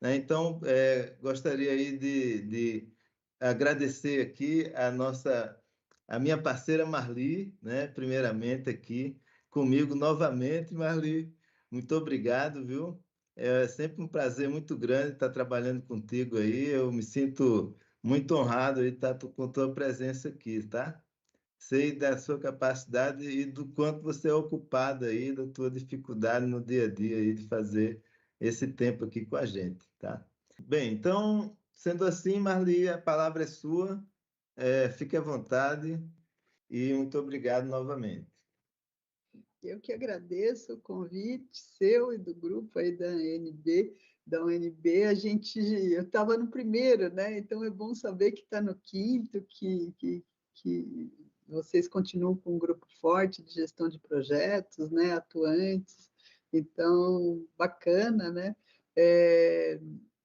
né? Então, gostaria aí de agradecer aqui a minha parceira Marli, né? Primeiramente aqui comigo novamente, Marli. Muito obrigado, viu? É sempre um prazer muito grande estar trabalhando contigo aí. Eu me sinto muito honrado de estar com tua presença aqui, tá? Sei da sua capacidade e do quanto você é ocupado aí, da tua dificuldade no dia a dia aí de fazer esse tempo aqui com a gente, tá? Bem, então, sendo assim, Marli, a palavra é sua, fique à vontade e muito obrigado novamente. Eu que agradeço o convite seu e do grupo aí da UNB. Eu estava no primeiro, né? Então é bom saber que está no quinto, que vocês continuam com um grupo forte de gestão de projetos, né? Atuantes. Então, bacana, né?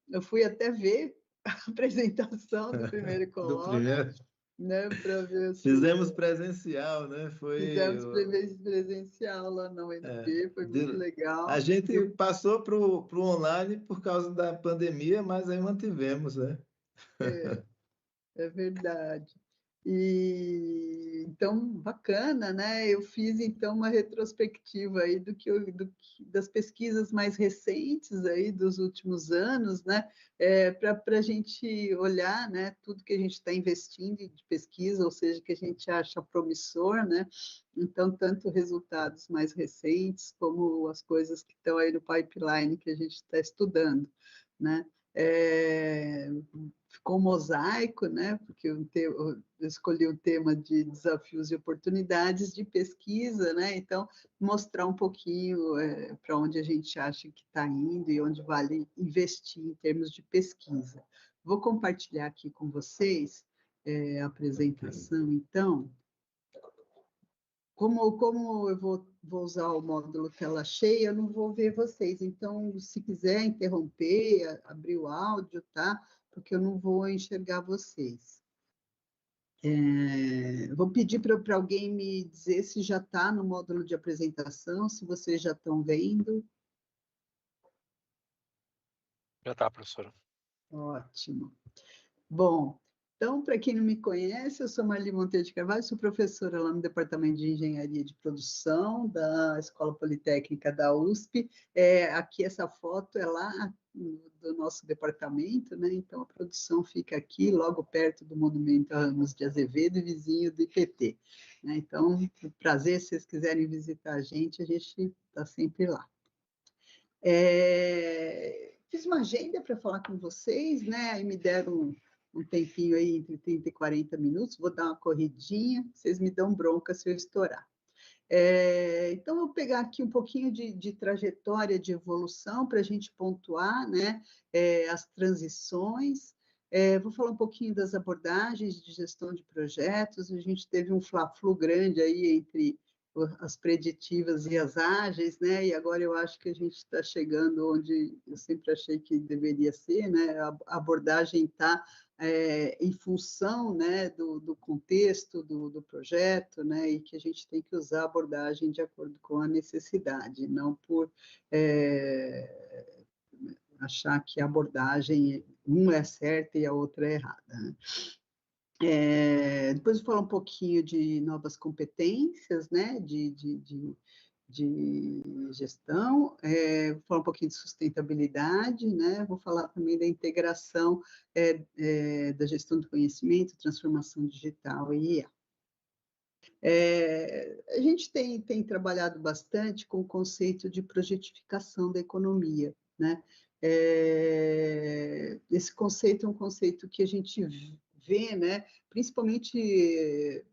Eu fui até ver a apresentação do primeiro Do colóquio, primeiro, né? Para ver fizemos se presencial, né? fizemos presencial lá na UNB, foi muito A legal. gente passou para o online por causa da pandemia, mas aí mantivemos, né? É, é verdade. E então, bacana, né? Eu fiz então uma retrospectiva aí das pesquisas mais recentes aí dos últimos anos, né? Para a gente olhar, né? Tudo que a gente está investindo de pesquisa, ou seja, que a gente acha promissor, né? Então, tanto resultados mais recentes como as coisas que estão aí no pipeline que a gente está estudando, né? É, ficou um mosaico, né? Porque eu escolhi o tema de desafios e oportunidades de pesquisa, né? Então, mostrar um pouquinho para onde a gente acha que está indo e onde vale investir em termos de pesquisa. Vou compartilhar aqui com vocês a apresentação, então. Como eu vou usar o módulo tela cheia, eu não vou ver vocês. Então, se quiser interromper, abrir o áudio, tá? Porque eu não vou enxergar vocês. Vou pedir para alguém me dizer se já está no módulo de apresentação, se vocês já estão vendo. Já está, professora. Ótimo. Bom, então, para quem não me conhece, eu sou Marli Monteiro de Carvalho, sou professora lá no Departamento de Engenharia de Produção da Escola Politécnica da USP. Aqui essa foto é lá do nosso departamento, né? Então a produção fica aqui, logo perto do Monumento a Ramos de Azevedo, vizinho do IPT. Né? Então, prazer, se vocês quiserem visitar a gente está sempre lá. Fiz uma agenda para falar com vocês, né? Aí me deram um tempinho aí, entre 30 e 40 minutos, vou dar uma corridinha, vocês me dão bronca se eu estourar. Então, vou pegar aqui um pouquinho de trajetória de evolução para a gente pontuar, né? As transições. Vou falar um pouquinho das abordagens de gestão de projetos. A gente teve um fla-flu grande aí entre as preditivas e as ágeis, né? E agora eu acho que a gente está chegando onde eu sempre achei que deveria ser, né? A abordagem está em função, né, do contexto do projeto, né? E que a gente tem que usar a abordagem de acordo com a necessidade, não por achar que a abordagem uma é certa e a outra é errada. Né? Depois vou falar um pouquinho de novas competências, né, de gestão, vou falar um pouquinho de sustentabilidade, né, vou falar também da integração da gestão do conhecimento, transformação digital e IA. A gente tem trabalhado bastante com o conceito de projetificação da economia, né? Esse conceito é um conceito que a gente vê, né? Principalmente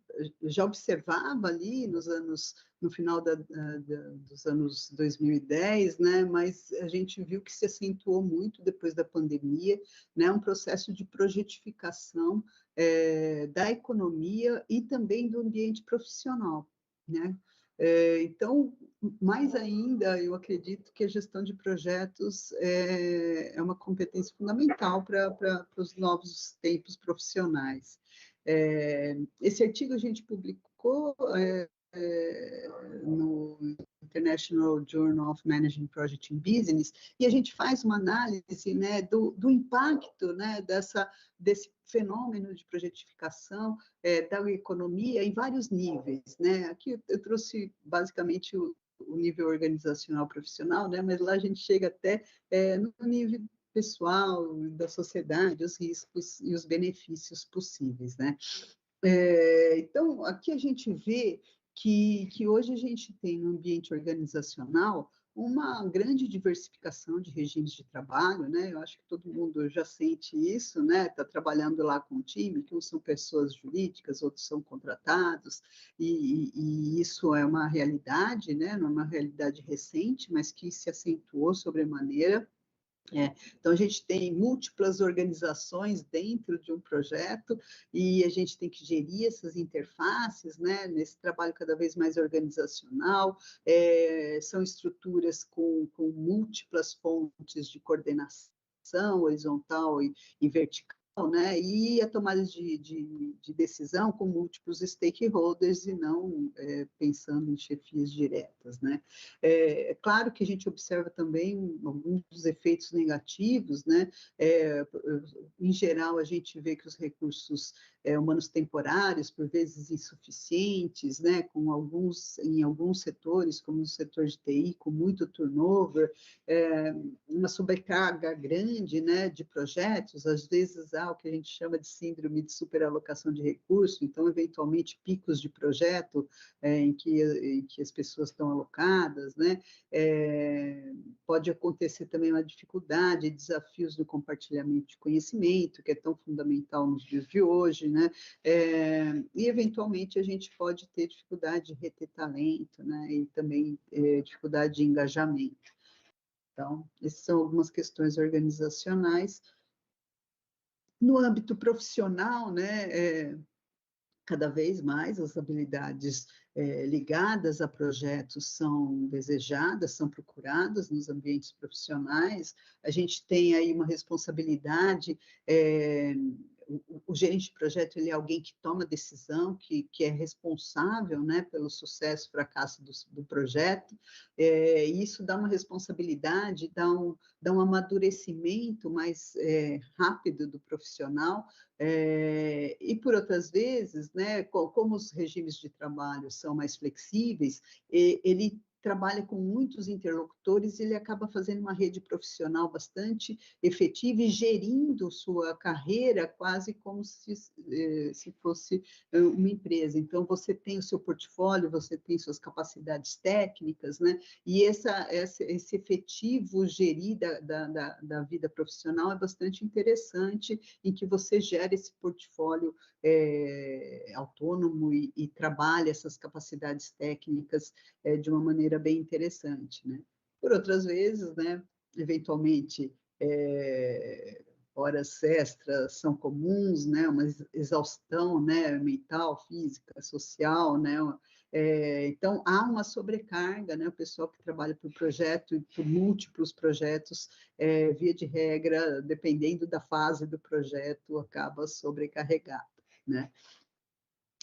já observava ali no final dos anos 2010, né? Mas a gente viu que se acentuou muito depois da pandemia, né? Um processo de projetificação da economia e também do ambiente profissional, né? Então, mais ainda, eu acredito que a gestão de projetos é uma competência fundamental para os novos tempos profissionais. Esse artigo a gente publicou no International Journal of Managing Project in Business, e a gente faz uma análise, né, do impacto, né, desse fenômeno de projetificação da economia em vários níveis, né? Aqui eu trouxe basicamente o nível organizacional profissional, né? Mas lá a gente chega até no nível pessoal, da sociedade, os riscos e os benefícios possíveis, né? Então, aqui a gente vê que hoje a gente tem no ambiente organizacional uma grande diversificação de regimes de trabalho, né? Eu acho que todo mundo já sente isso, né? Está trabalhando lá com um time, que uns são pessoas jurídicas, outros são contratados, e isso é uma realidade, né? Não é uma realidade recente, mas que se acentuou sobremaneira. Então, a gente tem múltiplas organizações dentro de um projeto e a gente tem que gerir essas interfaces, né, nesse trabalho cada vez mais organizacional. São estruturas com múltiplas fontes de coordenação horizontal e vertical, né? E a tomada de decisão com múltiplos stakeholders e não pensando em chefias diretas, né? Claro que a gente observa também alguns dos efeitos negativos, né? Em geral, a gente vê que os recursos humanos temporários, por vezes insuficientes, né? Em alguns setores, como no setor de TI, com muito turnover, uma sobrecarga grande, né, de projetos, às vezes há o que a gente chama de síndrome de superalocação de recurso, então, eventualmente, picos de projeto em que as pessoas estão alocadas, né? Pode acontecer também uma dificuldade, desafios no compartilhamento de conhecimento, que é tão fundamental nos dias de hoje, né? E, eventualmente, a gente pode ter dificuldade de reter talento, né? E também dificuldade de engajamento. Então, essas são algumas questões organizacionais. No âmbito profissional, né, cada vez mais as habilidades ligadas a projetos são desejadas, são procuradas nos ambientes profissionais. A gente tem aí uma responsabilidade, o gerente de projeto ele é alguém que toma decisão, que é responsável, né, pelo sucesso e fracasso do projeto, e isso dá uma responsabilidade, dá um amadurecimento mais rápido do profissional, e por outras vezes, né, como os regimes de trabalho são mais flexíveis, ele trabalha com muitos interlocutores, ele acaba fazendo uma rede profissional bastante efetiva e gerindo sua carreira quase como se fosse uma empresa. Então, você tem o seu portfólio, você tem suas capacidades técnicas, né? E esse efetivo gerir da vida profissional é bastante interessante, em que você gera esse portfólio autônomo e trabalha essas capacidades técnicas de uma maneira bem interessante, né? Por outras vezes, né, eventualmente, horas extras são comuns, né, uma exaustão, né, mental, física, social, né, então há uma sobrecarga, né, o pessoal que trabalha por projeto e por múltiplos projetos, via de regra, dependendo da fase do projeto, acaba sobrecarregado, né?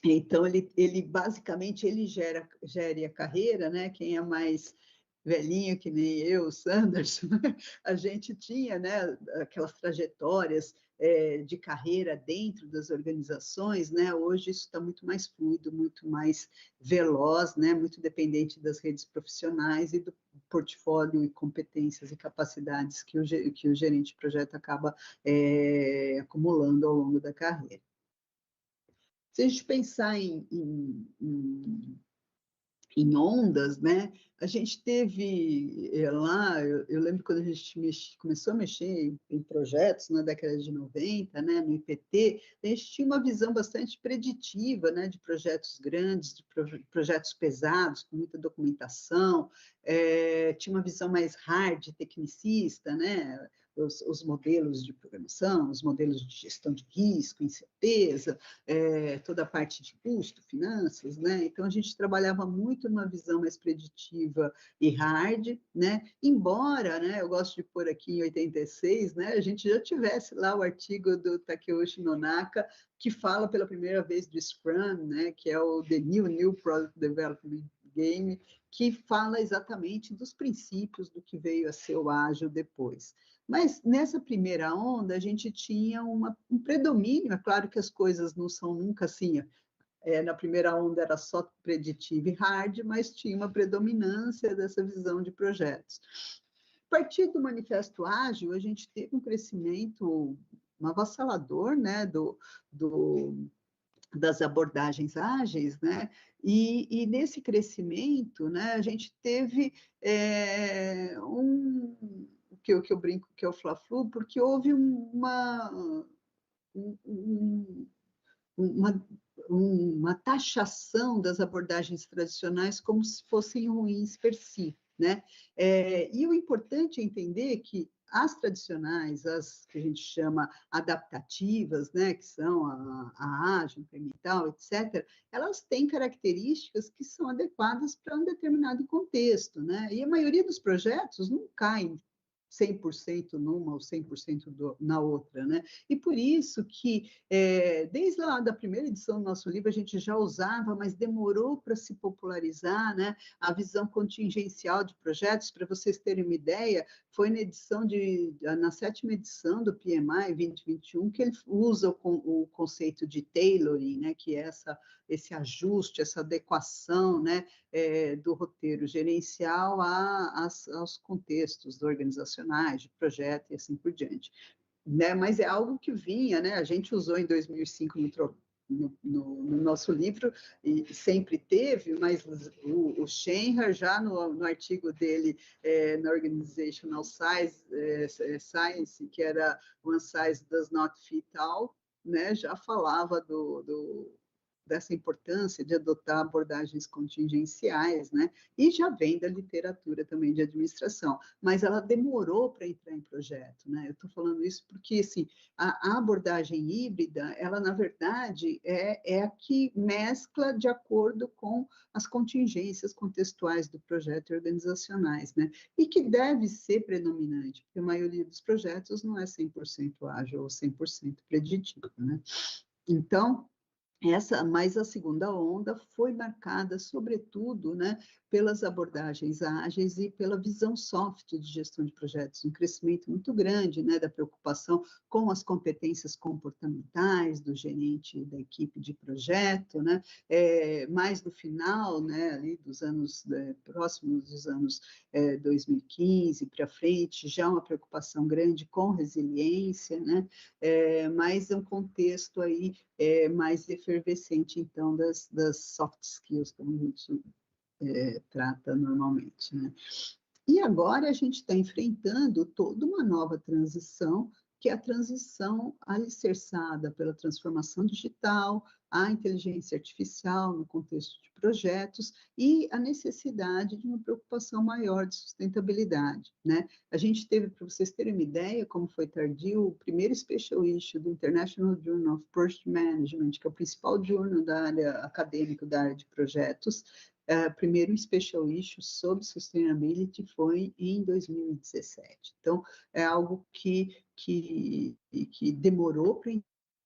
Então, ele basicamente, ele gere a carreira, né? Quem é mais velhinho, que nem eu, o Sanderson, a gente tinha, né, aquelas trajetórias de carreira dentro das organizações, né? Hoje isso está muito mais fluido, muito mais veloz, né? Muito dependente das redes profissionais e do portfólio e competências e capacidades que o gerente de projeto acaba acumulando ao longo da carreira. Se a gente pensar em ondas, né? A gente teve lá, eu lembro quando a gente começou a mexer em projetos na década de 90, né, no IPT, a gente tinha uma visão bastante preditiva, né, de projetos grandes, de projetos pesados, com muita documentação, tinha uma visão mais hard, tecnicista, né? os modelos de programação, os modelos de gestão de risco, incerteza, toda a parte de custo, finanças, né? Então, a gente trabalhava muito numa visão mais preditiva e hard, né? Embora, né, eu gosto de pôr aqui em 86, né, a gente já tivesse lá o artigo do Takeuchi Nonaka, que fala pela primeira vez do Scrum, né, que é o The New Product Development Game, que fala exatamente dos princípios do que veio a ser o ágil depois. Mas nessa primeira onda, a gente tinha um predomínio, é claro que as coisas não são nunca assim, na primeira onda era só preditivo e hard, mas tinha uma predominância dessa visão de projetos. A partir do Manifesto Ágil, a gente teve um crescimento avassalador, né, das abordagens ágeis, né? E nesse crescimento, né, a gente teve o que eu brinco que é o Fla-Flu, porque houve uma taxação das abordagens tradicionais como se fossem ruins per si, né? E o importante é entender que as tradicionais, as que a gente chama adaptativas, né, que são a ágil, incremental, etc., elas têm características que são adequadas para um determinado contexto, né? E a maioria dos projetos não caem 100% numa ou 100% na outra, né? E por isso que, desde lá da primeira edição do nosso livro, a gente já usava, mas demorou para se popularizar, né? A visão contingencial de projetos. Para vocês terem uma ideia, foi na 7ª edição do PMI 2021 que ele usa o conceito de tailoring, né? Que é esse ajuste, essa adequação, né? Do roteiro gerencial aos contextos organizacionais, de projeto e assim por diante. Né? Mas é algo que vinha, né? A gente usou em 2005 no nosso livro, e sempre teve, mas o Schenher, já no artigo dele na Organizational Science, que era One Size Does Not Fit All, né? Já falava dessa importância de adotar abordagens contingenciais, né? E já vem da literatura também de administração, mas ela demorou para entrar em projeto, né? Eu estou falando isso porque, assim, a abordagem híbrida, ela, na verdade, é a que mescla de acordo com as contingências contextuais do projeto e organizacionais, né? E que deve ser predominante, porque a maioria dos projetos não é 100% ágil ou 100% preditivo, né? Então, mas a segunda onda foi marcada, sobretudo, né, pelas abordagens ágeis e pela visão soft de gestão de projetos, um crescimento muito grande, né, da preocupação com as competências comportamentais do gerente da equipe de projeto, né, mais no final, né, ali dos anos próximos dos anos 2015 para frente, já uma preocupação grande com resiliência, né, mas um contexto aí mais efervescente, então, das soft skills, como a gente trata normalmente, né? E agora a gente está enfrentando toda uma nova transição, que é a transição alicerçada pela transformação digital, a inteligência artificial no contexto de projetos e a necessidade de uma preocupação maior de sustentabilidade, né? A gente teve, para vocês terem uma ideia, como foi tardio, o primeiro special issue do International Journal of Project Management, que é o principal jornal da área acadêmica da área de projetos, primeiro special issue sobre sustainability foi em 2017. Então, é algo que demorou para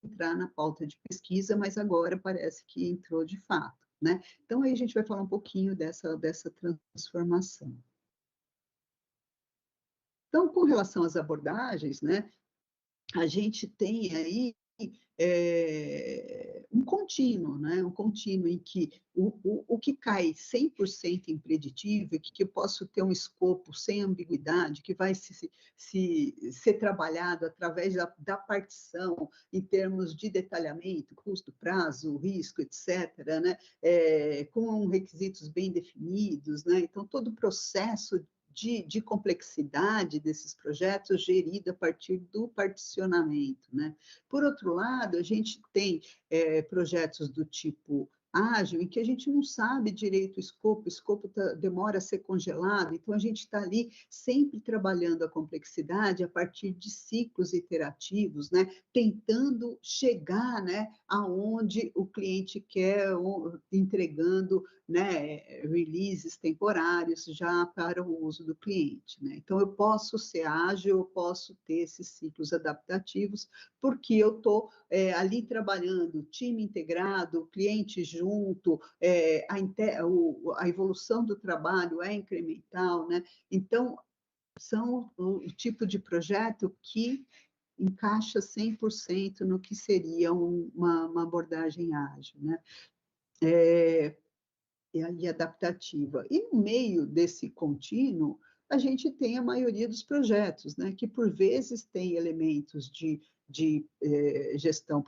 entrar na pauta de pesquisa, mas agora parece que entrou de fato, né? Então, aí a gente vai falar um pouquinho dessa transformação. Então, com relação às abordagens, né, a gente tem aí um contínuo, né? Um contínuo em que o que cai 100% em preditivo, que eu posso ter um escopo sem ambiguidade, que vai ser trabalhado através da partição em termos de detalhamento, custo, prazo, risco, etc., né? Com requisitos bem definidos, né? Então, todo o processo de complexidade desses projetos gerido a partir do particionamento, né? Por outro lado, a gente tem projetos do tipo ágil em que a gente não sabe direito o escopo demora a ser congelado, então a gente está ali sempre trabalhando a complexidade a partir de ciclos iterativos, né? Tentando chegar, né, aonde o cliente quer, entregando, né, releases temporários já para o uso do cliente, né? Então eu posso ser ágil, eu posso ter esses ciclos adaptativos, porque eu estou ali trabalhando, time integrado, cliente junto, a evolução do trabalho é incremental, né? Então, são o tipo de projeto que encaixa 100% no que seria uma abordagem ágil, né? E adaptativa. E no meio desse contínuo, a gente tem a maioria dos projetos, né, que por vezes tem elementos de gestão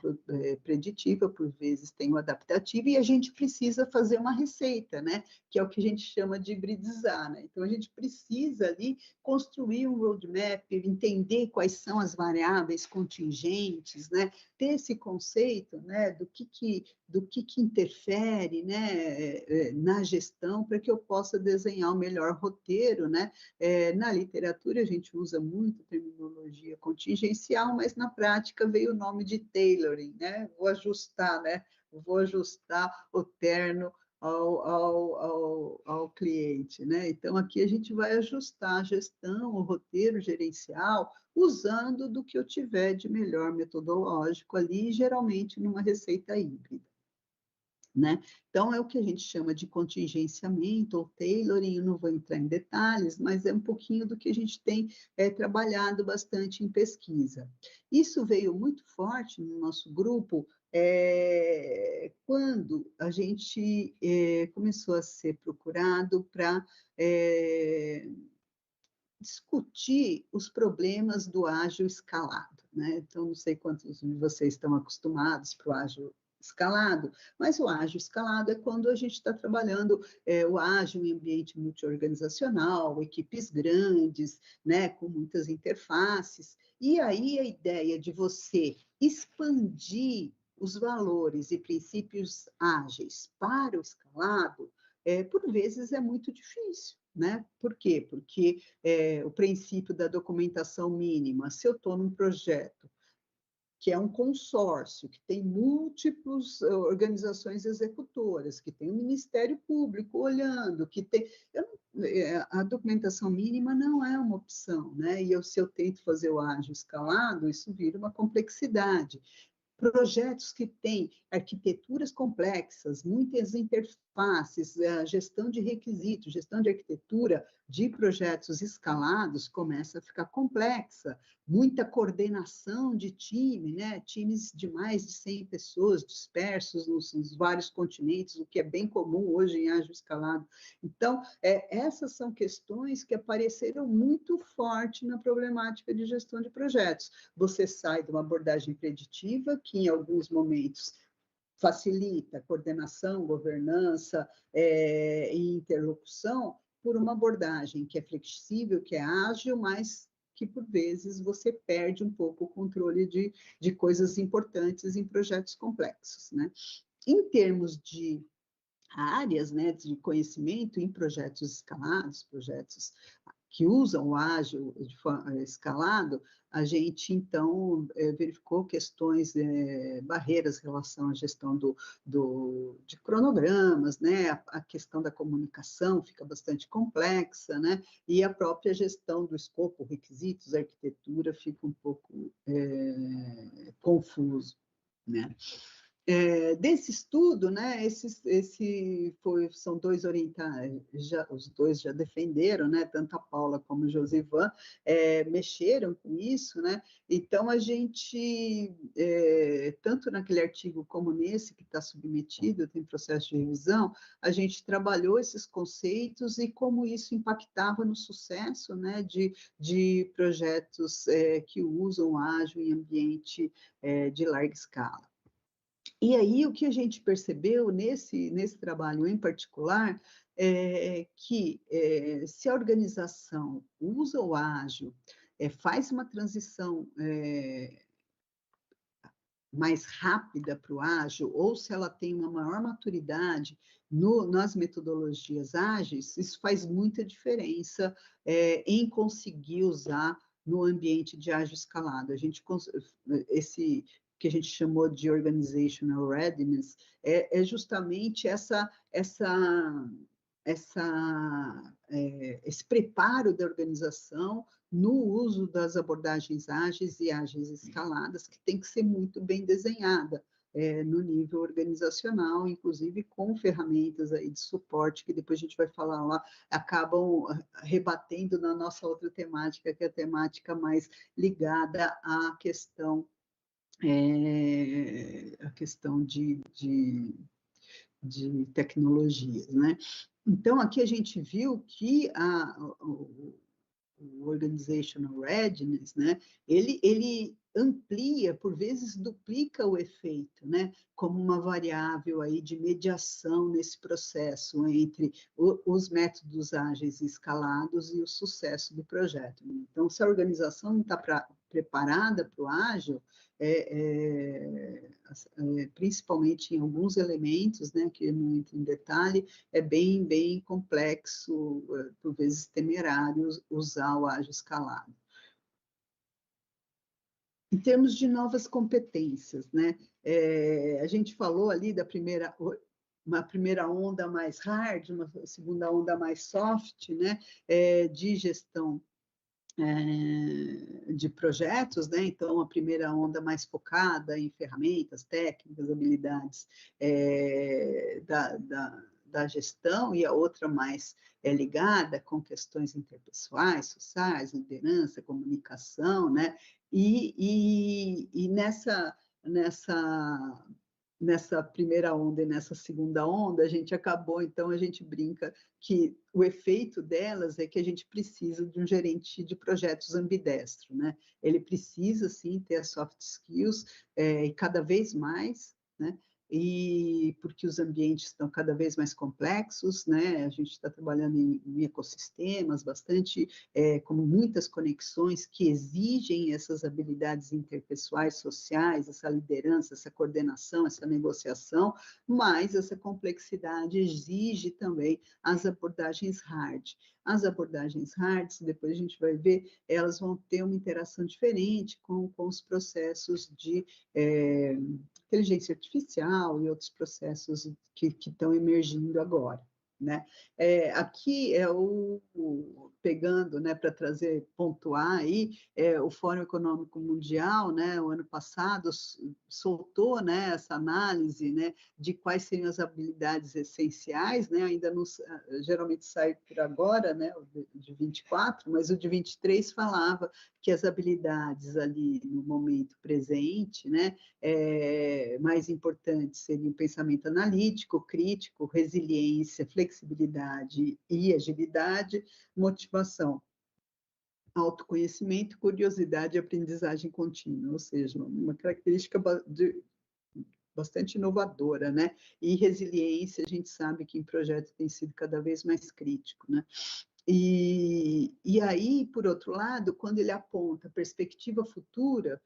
preditiva, por vezes tem o adaptativo, e a gente precisa fazer uma receita, né, que é o que a gente chama de hibridizar, né? Então, a gente precisa ali construir um roadmap, entender quais são as variáveis contingentes, né, ter esse conceito, né, do que interfere, né, na gestão, para que eu possa desenhar o melhor roteiro, né? Na literatura, a gente usa muito terminologia contingencial, mas na prática veio o nome de tailoring, né? Vou ajustar, né? Vou ajustar o terno ao cliente, né? Então, aqui a gente vai ajustar a gestão, o roteiro gerencial, usando do que eu tiver de melhor metodológico ali, geralmente numa receita híbrida. Né? Então, é o que a gente chama de contingenciamento ou tailoring, eu não vou entrar em detalhes, mas é um pouquinho do que a gente tem trabalhado bastante em pesquisa. Isso veio muito forte no nosso grupo quando a gente começou a ser procurado para discutir os problemas do ágil escalado, né? Então, não sei quantos de vocês estão acostumados para o ágil escalado, mas o ágil escalado é quando a gente está trabalhando o ágil em ambiente multiorganizacional, equipes grandes, né, com muitas interfaces, e aí a ideia de você expandir os valores e princípios ágeis para o escalado, por vezes é muito difícil, né? Por quê? Porque o princípio da documentação mínima, se eu estou num projeto que é um consórcio, que tem múltiplas organizações executoras, que tem o Ministério Público olhando, que tem... a documentação mínima não é uma opção, né? E se eu tento fazer o ágil escalado, isso vira uma complexidade. Projetos que têm arquiteturas complexas, muitas interfaces, gestão de requisitos, gestão de arquitetura de projetos escalados começa a ficar complexa, muita coordenação de time, né? Times de mais de 100 pessoas dispersos nos vários continentes, o que é bem comum hoje em ágil escalado. Então, essas são questões que apareceram muito forte na problemática de gestão de projetos. Você sai de uma abordagem preditiva, que em alguns momentos facilita coordenação, governança e interlocução, por uma abordagem que é flexível, que é ágil, mas que, por vezes, você perde um pouco o controle de coisas importantes em projetos complexos, né? Em termos de áreas, né, de conhecimento em projetos escalados, projetos que usam o ágil de forma escalado, a gente, então, verificou questões, barreiras em relação à gestão de cronogramas, né? A questão da comunicação fica bastante complexa, né? E a própria gestão do escopo, requisitos, arquitetura fica um pouco confuso, né? Desse estudo, né, são dois orientados, os dois já defenderam, né, tanto a Paula como o Josivan, mexeram com isso, né, então a gente, tanto naquele artigo como nesse, que está submetido, tem processo de revisão, a gente trabalhou esses conceitos e como isso impactava no sucesso, né, de projetos que usam ágil em ambiente de larga escala. E aí, o que a gente percebeu nesse trabalho em particular é que se a organização usa o ágil, faz uma transição mais rápida para o ágil, ou se ela tem uma maior maturidade nas metodologias ágeis, isso faz muita diferença em conseguir usar no ambiente de ágil escalado. Esse que a gente chamou de organizational readiness é justamente esse preparo da organização no uso das abordagens ágeis e ágeis escaladas, que tem que ser muito bem desenhada no nível organizacional, inclusive com ferramentas aí de suporte, que depois a gente vai falar lá, acabam rebatendo na nossa outra temática, que é a temática mais ligada à questão, de tecnologias, né? Então, aqui a gente viu que o Organizational Readiness, né, ele amplia, por vezes duplica o efeito, né, como uma variável aí de mediação nesse processo entre os métodos ágeis escalados e o sucesso do projeto. Então, se a organização não está preparada para o ágil, principalmente em alguns elementos, né, que eu não entro em detalhe, é bem complexo, por vezes temerário, usar o ágil escalado. Em termos de novas competências, né, a gente falou ali uma primeira onda mais hard, uma segunda onda mais soft, né, de gestão de projetos, né? Então, a primeira onda mais focada em ferramentas, técnicas, habilidades da gestão, e a outra mais ligada com questões interpessoais, sociais, liderança, comunicação, né? E nessa primeira onda e nessa segunda onda, a gente brinca que o efeito delas é que a gente precisa de um gerente de projetos ambidestro, né? Ele precisa, sim, ter as soft skills, e cada vez mais, né? E porque os ambientes estão cada vez mais complexos, né? A gente está trabalhando em ecossistemas bastante, com muitas conexões que exigem essas habilidades interpessoais, sociais, essa liderança, essa coordenação, essa negociação, mas essa complexidade exige também as abordagens hard. As abordagens hard, depois a gente vai ver, elas vão ter uma interação diferente com os processos de inteligência artificial e outros processos que estão emergindo agora, né? Aqui pegando, né, para pontuar aí, o Fórum Econômico Mundial, né, o ano passado soltou, né, essa análise, né, de quais seriam as habilidades essenciais, né, ainda não, geralmente sai por agora, né, o de 24, mas o de 23 falava que as habilidades ali no momento presente, né, mais importantes seriam pensamento analítico, crítico, resiliência, flexibilidade e agilidade, motivação, autoconhecimento, curiosidade e aprendizagem contínua, ou seja, uma característica bastante inovadora, né? E resiliência, a gente sabe que em projetos tem sido cada vez mais crítico, né? E aí, por outro lado, quando ele aponta perspectiva futura,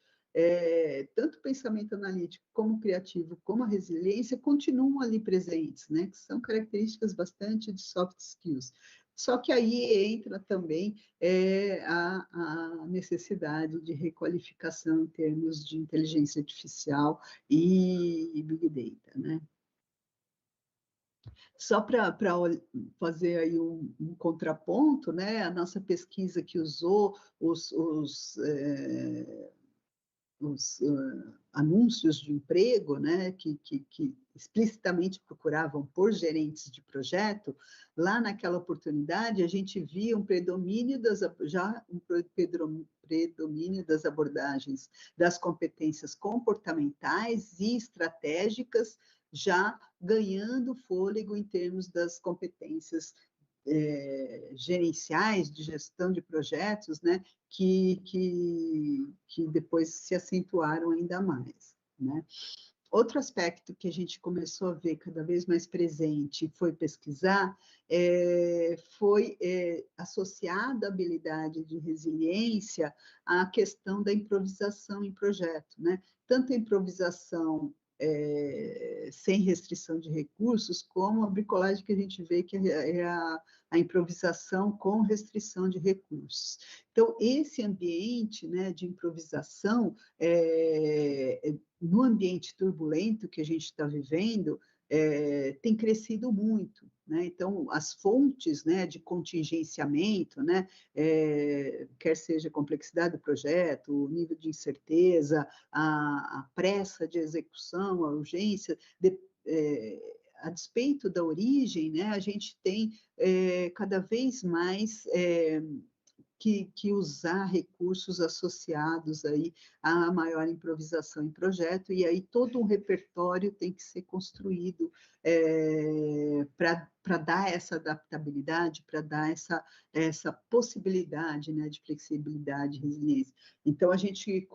tanto o pensamento analítico como criativo, como a resiliência, continuam ali presentes, né? Que são características bastante de soft skills. Só que aí entra também a necessidade de requalificação em termos de inteligência artificial e Big Data, né? Só para fazer aí um contraponto, né? A nossa pesquisa que usou os anúncios de emprego, né, que explicitamente procuravam por gerentes de projeto, lá naquela oportunidade a gente via um predomínio das abordagens das competências comportamentais e estratégicas, já ganhando fôlego em termos das competências gerenciais, de gestão de projetos, né, que depois se acentuaram ainda mais, né? Outro aspecto que a gente começou a ver cada vez mais presente e foi pesquisar foi associada à habilidade de resiliência à questão da improvisação em projeto, né? Tanto a improvisação sem restrição de recursos, como a bricolagem que a gente vê que é a improvisação com restrição de recursos. Então, esse ambiente, né, de improvisação, no ambiente turbulento que a gente está vivendo, tem crescido muito, né? Então, as fontes, né, de contingenciamento, né, quer seja a complexidade do projeto, o nível de incerteza, a pressa de execução, a urgência, a despeito da origem, né, a gente tem cada vez mais que usar recursos associados aí à maior improvisação em projeto, e aí todo um repertório tem que ser construído para dar essa adaptabilidade, para dar essa possibilidade, né, de flexibilidade e resiliência. Então, a gente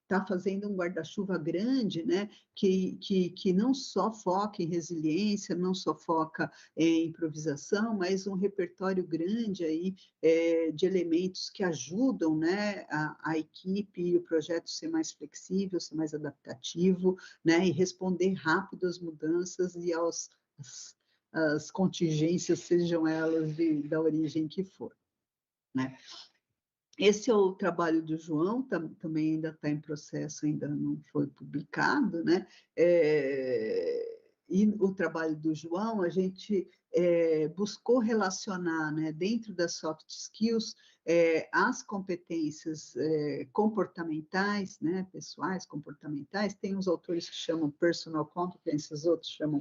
está fazendo um guarda-chuva grande, né, que não só foca em resiliência, não só foca em improvisação, mas um repertório grande aí de elementos que ajudam, né, a equipe e o projeto ser mais flexível, ser mais adaptativo, né, e responder rápido às mudanças e às contingências, sejam elas da origem que for, né? Esse é o trabalho do João, também ainda está em processo, ainda não foi publicado, né? E o trabalho do João, a gente buscou relacionar, né, dentro das soft skills, as competências comportamentais, né, pessoais, comportamentais. Tem uns autores que chamam personal competence, outros chamam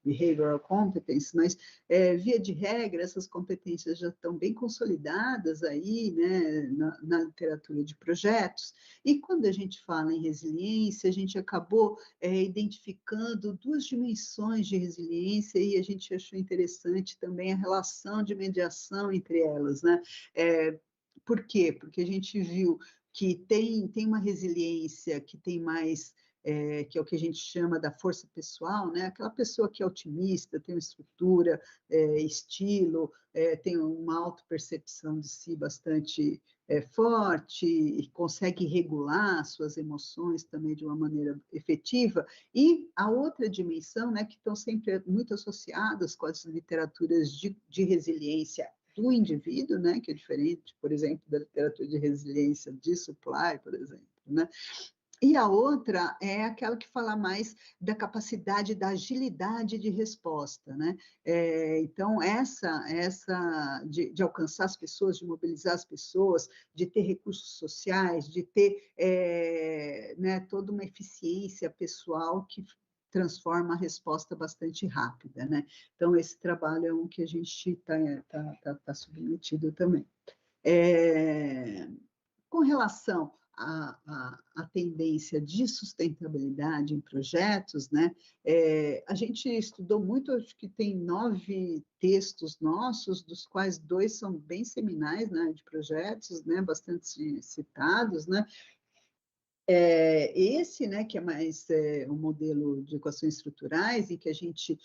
behavioral competence, mas, via de regra, essas competências já estão bem consolidadas aí, né, na literatura de projetos, e quando a gente fala em resiliência, a gente acabou identificando duas dimensões de resiliência, e a gente achou interessante também a relação de mediação entre elas, né? Por quê? Porque a gente viu que tem uma resiliência que tem mais, que é o que a gente chama da força pessoal, né? Aquela pessoa que é otimista, tem uma estrutura, estilo, tem uma autopercepção de si bastante forte, e consegue regular suas emoções também de uma maneira efetiva, e a outra dimensão, né, que estão sempre muito associadas com as literaturas de resiliência do indivíduo, né, que é diferente, por exemplo, da literatura de resiliência de supply, por exemplo, né? E a outra é aquela que fala mais da capacidade, da agilidade de resposta, né? Então, essa de alcançar as pessoas, de mobilizar as pessoas, de ter recursos sociais, de ter né, toda uma eficiência pessoal que transforma a resposta bastante rápida, né? Então, esse trabalho é um que a gente está submetido também. Com relação à tendência de sustentabilidade em projetos, né, a gente estudou muito, acho que tem 9 textos nossos, dos quais 2 são bem seminais, né, de projetos, né, bastante citados, né. Esse, né, que é mais um modelo de equações estruturais, em que a gente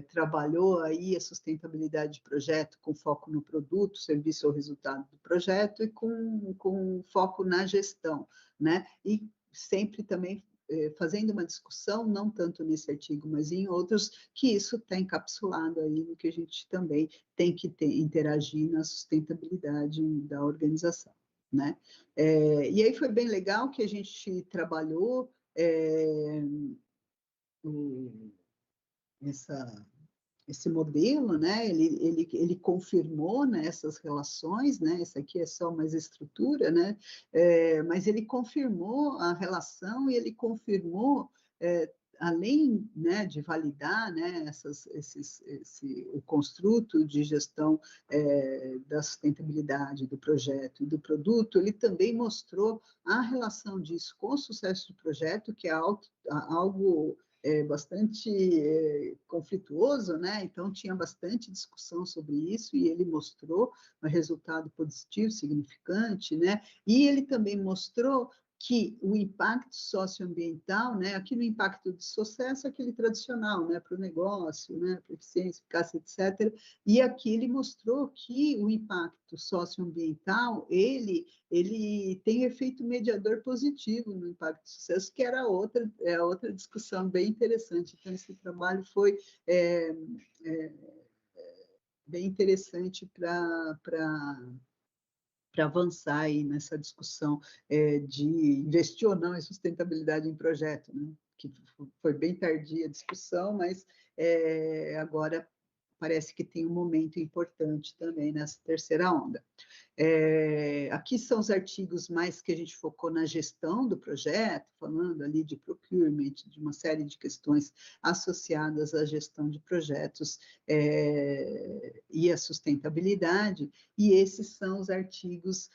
trabalhou aí a sustentabilidade de projeto com foco no produto, serviço ou resultado do projeto, e com foco na gestão, né? E sempre também fazendo uma discussão, não tanto nesse artigo, mas em outros, que isso está encapsulado aí no que a gente também tem que interagir na sustentabilidade da organização, né? E aí foi bem legal que a gente trabalhou esse modelo, né? Ele confirmou, né, essas relações, né? Essa aqui é só mais estrutura, né? Mas ele confirmou a relação, e ele confirmou, além, né, de validar, né, o construto de gestão da sustentabilidade do projeto e do produto, ele também mostrou a relação disso com o sucesso do projeto, que é algo bastante conflituoso, né? Então tinha bastante discussão sobre isso, e ele mostrou um resultado positivo, significante, né? E ele também mostrou que o impacto socioambiental, né, aqui no impacto de sucesso, aquele tradicional, né, para o negócio, né, para eficiência, eficácia, etc. E aqui ele mostrou que o impacto socioambiental, ele tem efeito mediador positivo no impacto de sucesso, que era outra discussão bem interessante. Então, esse trabalho foi bem interessante para avançar aí nessa discussão de investir ou não em sustentabilidade em projeto, né? Que foi bem tardia a discussão, mas agora parece que tem um momento importante também nessa terceira onda. Aqui são os artigos mais que a gente focou na gestão do projeto, falando ali de procurement, de uma série de questões associadas à gestão de projetos e à sustentabilidade, e esses são os artigos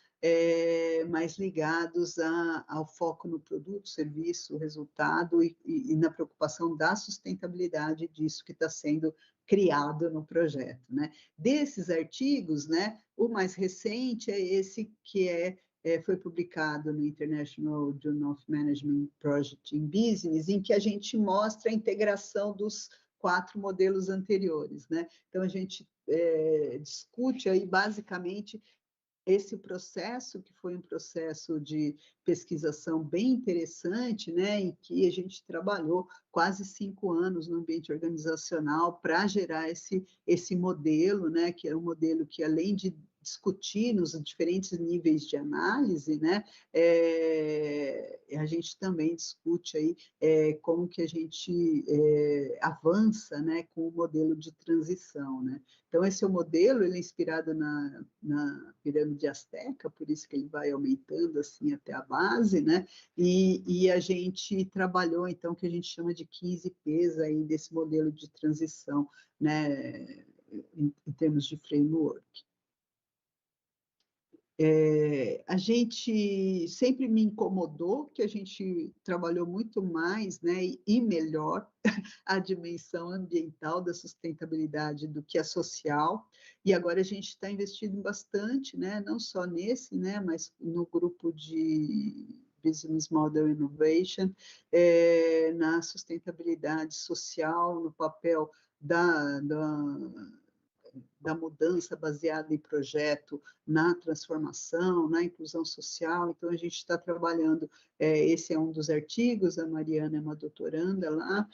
mais ligados ao foco no produto, serviço, resultado e na preocupação da sustentabilidade disso que está sendo criado no projeto, né? Desses artigos, né, o mais recente é esse que foi publicado no International Journal of Management Project in Business, em que a gente mostra a integração dos 4 modelos anteriores, né? Então, a gente discute aí, basicamente, esse processo, que foi um processo de pesquisação bem interessante, né, em que a gente trabalhou quase 5 anos no ambiente organizacional para gerar esse modelo, né, que é um modelo que, além de discutir nos diferentes níveis de análise, né, a gente também discute aí como que a gente avança, né, com o modelo de transição, né. Então, esse é o modelo, ele é inspirado na pirâmide asteca, por isso que ele vai aumentando assim até a base, né? E a gente trabalhou, então, o que a gente chama de 15 P's aí desse modelo de transição, né, em termos de framework. A gente sempre me incomodou que a gente trabalhou muito mais, né, e melhor a dimensão ambiental da sustentabilidade do que a social, e agora a gente está investindo bastante, né, não só nesse, né, mas no grupo de Business Model Innovation, na sustentabilidade social, no papel da mudança baseada em projeto, na transformação, na inclusão social. Então, a gente está trabalhando, esse é um dos artigos, a Mariana é uma doutoranda lá,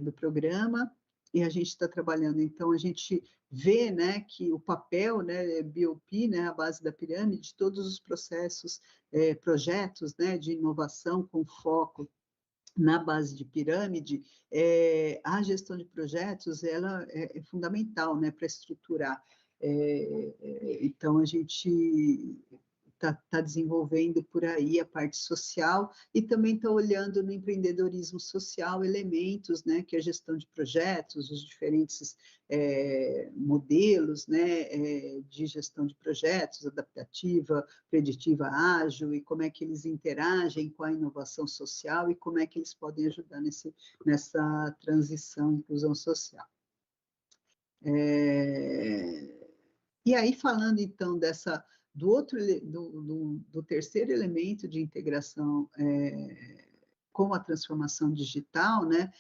do programa, e a gente está trabalhando, então, a gente vê, né, que o papel, né, BOP, né, a base da pirâmide, todos os processos, projetos, né, de inovação com foco na base de pirâmide, a gestão de projetos ela é fundamental, né, para estruturar. Então, a gente está desenvolvendo por aí a parte social e também está olhando no empreendedorismo social elementos, né, que é a gestão de projetos, os diferentes modelos, né, de gestão de projetos, adaptativa, preditiva, ágil, e como é que eles interagem com a inovação social e como é que eles podem ajudar nessa transição, inclusão social. E aí, falando então do terceiro elemento de integração com a transformação digital, né?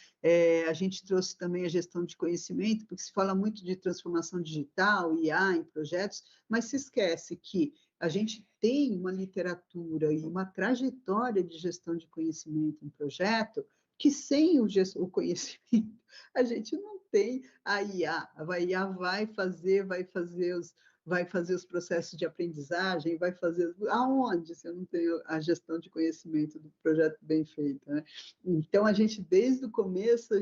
A gente trouxe também a gestão de conhecimento, porque se fala muito de transformação digital, IA em projetos, mas se esquece que a gente tem uma literatura e uma trajetória de gestão de conhecimento em projeto que sem o conhecimento a gente não tem a IA. A IA vai fazer os processos de aprendizagem, vai fazer... Aonde se eu não tenho a gestão de conhecimento do projeto bem feita, né? Então, a gente, desde o começo,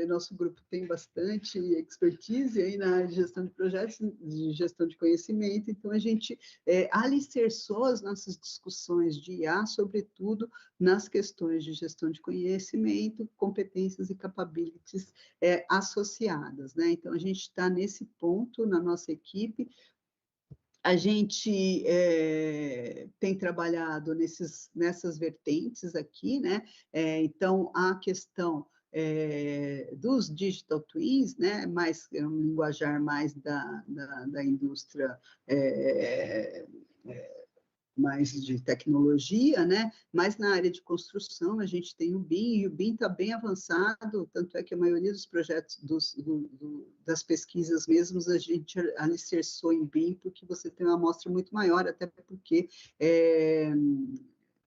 nosso grupo tem bastante expertise aí na gestão de projetos, de gestão de conhecimento, então a gente alicerçou as nossas discussões de IA, sobretudo nas questões de gestão de conhecimento, competências e capabilities associadas, né? Então, a gente está nesse ponto na nossa equipe. A gente tem trabalhado nessas vertentes aqui, né? Então, a questão dos digital twins, né? Mais, é um linguajar mais da indústria mais de tecnologia, né? Mas na área de construção a gente tem o BIM, e o BIM está bem avançado, tanto é que a maioria dos projetos, das pesquisas mesmos, a gente alicerçou em BIM, porque você tem uma amostra muito maior, até porque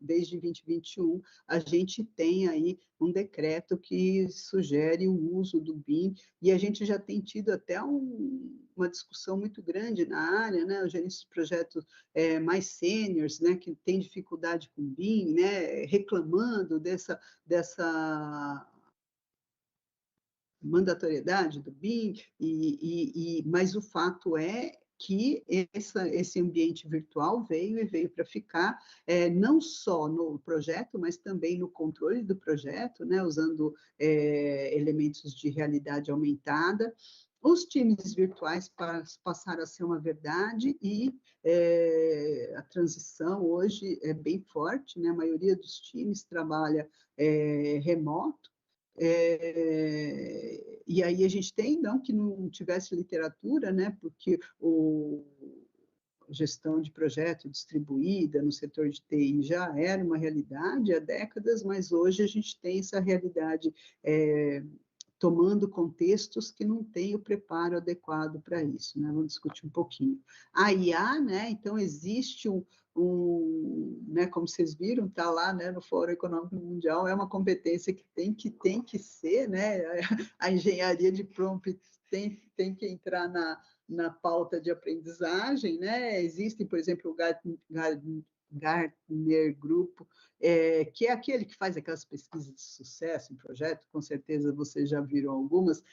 desde 2021, a gente tem aí um decreto que sugere o uso do BIM, e a gente já tem tido até uma discussão muito grande na área, né, os gerentes de projetos mais sêniores, né, que têm dificuldade com BIM, né, reclamando dessa mandatoriedade do BIM, mas o fato é que esse ambiente virtual veio para ficar, não só no projeto, mas também no controle do projeto, né, usando elementos de realidade aumentada. Os times virtuais passaram a ser uma verdade e a transição hoje é bem forte, né? A maioria dos times trabalha remoto, e aí a gente tem, não que não tivesse literatura, né, porque gestão de projeto distribuída no setor de TI já era uma realidade há décadas, mas hoje a gente tem essa realidade tomando contextos que não têm o preparo adequado para isso, né? Vamos discutir um pouquinho. A IA, né? Então, existe né, como vocês viram, está lá, né, no Fórum Econômico Mundial, é uma competência que tem que ser, né? A engenharia de prompt tem que entrar na pauta de aprendizagem, né? Existem, por exemplo, o Gartner Grupo, que é aquele que faz aquelas pesquisas de sucesso em projeto, com certeza vocês já viram algumas,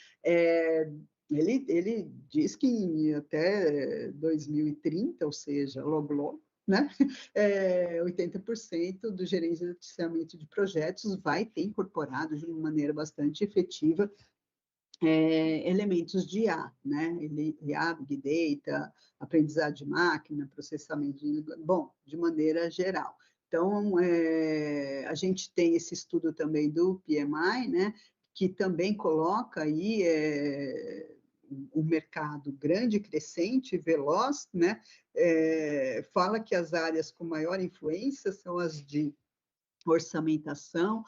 ele diz que até 2030, ou seja, logo, né, 80% do gerenciamento de projetos vai ter incorporado de uma maneira bastante efetiva elementos de IA, né? IA, Big Data, aprendizado de máquina, processamento de maneira geral. Então, a gente tem esse estudo também do PMI, né? Que também coloca aí um mercado grande, crescente, veloz, né? Fala que as áreas com maior influência são as de orçamentação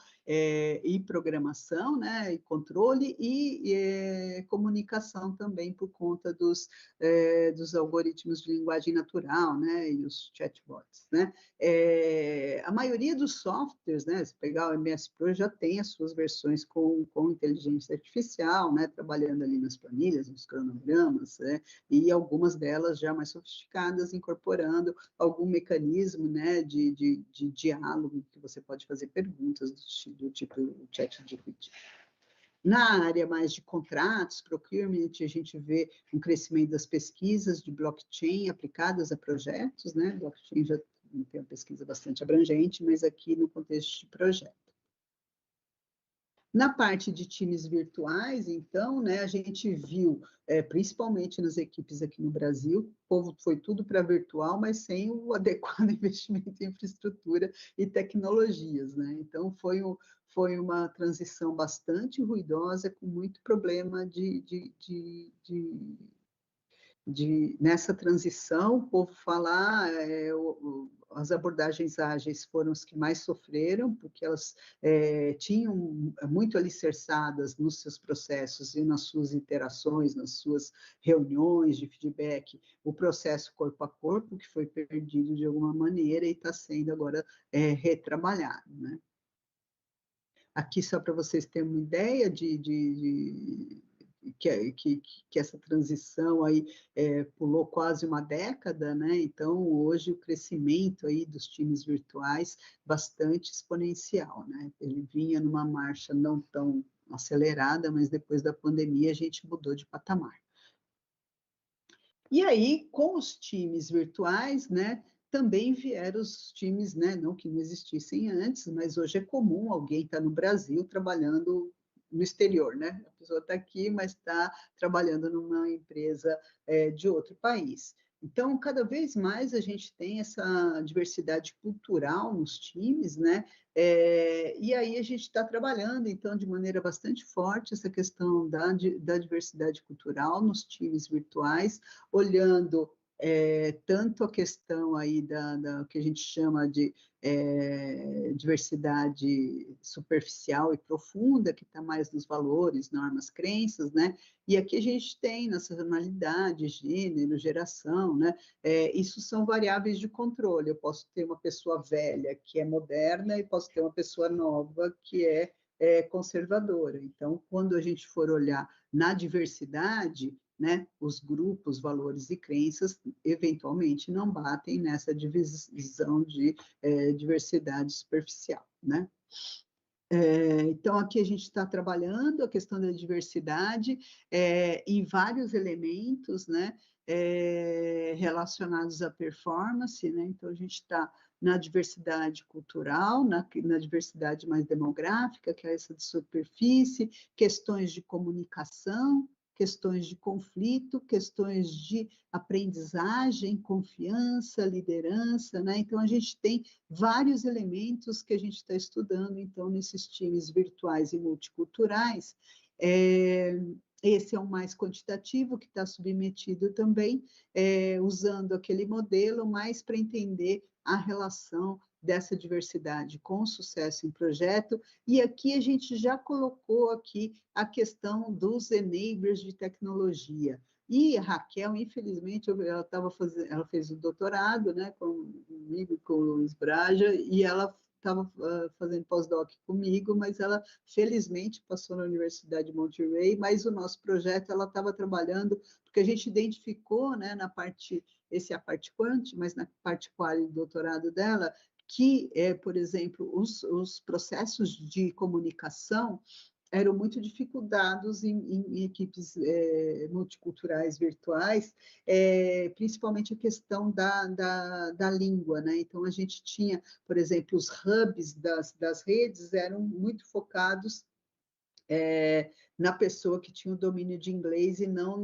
e programação, né, e controle, e comunicação também por conta dos algoritmos de linguagem natural, né, e os chatbots, né. A maioria dos softwares, né, se pegar o MS Pro, já tem as suas versões com inteligência artificial, né, trabalhando ali nas planilhas, nos cronogramas, né, e algumas delas já mais sofisticadas, incorporando algum mecanismo, né, de diálogo, que você pode fazer perguntas do tipo ChatGPT. Na área mais de contratos, procurement, a gente vê um crescimento das pesquisas de blockchain aplicadas a projetos, né? Blockchain já tem uma pesquisa bastante abrangente, mas aqui no contexto de projeto. Na parte de times virtuais, então, né, a gente viu, principalmente nas equipes aqui no Brasil, o povo foi tudo para virtual, mas sem o adequado investimento em infraestrutura e tecnologias, né? Então, foi uma transição bastante ruidosa, com muito problema nessa transição, o povo falar, as abordagens ágeis foram as que mais sofreram, porque elas tinham muito alicerçadas nos seus processos e nas suas interações, nas suas reuniões de feedback, o processo corpo a corpo, que foi perdido de alguma maneira e está sendo agora retrabalhado, né? Aqui, só para vocês terem uma ideia que essa transição aí pulou quase uma década, né? Então, hoje, o crescimento aí dos times virtuais bastante exponencial, né? Ele vinha numa marcha não tão acelerada, mas depois da pandemia a gente mudou de patamar. E aí, com os times virtuais, né? Também vieram os times, né? Não que não existissem antes, mas hoje é comum alguém estar no Brasil trabalhando no exterior, né? A pessoa está aqui, mas está trabalhando numa empresa de outro país. Então, cada vez mais a gente tem essa diversidade cultural nos times, né? E aí a gente está trabalhando, então, de maneira bastante forte essa questão da diversidade cultural nos times virtuais, olhando tanto a questão aí da que a gente chama de diversidade superficial e profunda, que está mais nos valores, normas, crenças, né? E aqui a gente tem nacionalidade, gênero, geração, né? Isso são variáveis de controle. Eu posso ter uma pessoa velha que é moderna e posso ter uma pessoa nova que é conservadora. Então, quando a gente for olhar na diversidade, né, os grupos, valores e crenças, eventualmente, não batem nessa divisão de diversidade superficial, né? Então, aqui a gente está trabalhando a questão da diversidade em vários elementos, né, relacionados à performance, né? Então, a gente está na diversidade cultural, na diversidade mais demográfica, que é essa de superfície, questões de comunicação, questões de conflito, questões de aprendizagem, confiança, liderança, né? Então, a gente tem vários elementos que a gente está estudando, então, nesses times virtuais e multiculturais. Esse é o mais quantitativo, que está submetido também, usando aquele modelo, mais para entender a relação dessa diversidade com sucesso em projeto, e aqui a gente já colocou aqui a questão dos enablers de tecnologia. E a Raquel, infelizmente, ela fez o doutorado, né, comigo, com o Luiz Braja, e ela estava fazendo pós-doc comigo, mas ela, felizmente, passou na Universidade de Monterey, mas o nosso projeto, ela estava trabalhando, porque a gente identificou, né, na parte, essa é a parte quant, mas na parte qual do doutorado dela, que, por exemplo, os processos de comunicação eram muito dificultados em equipes multiculturais virtuais, principalmente a questão da língua, né? Então, a gente tinha, por exemplo, os hubs das redes eram muito focados na pessoa que tinha o domínio de inglês e não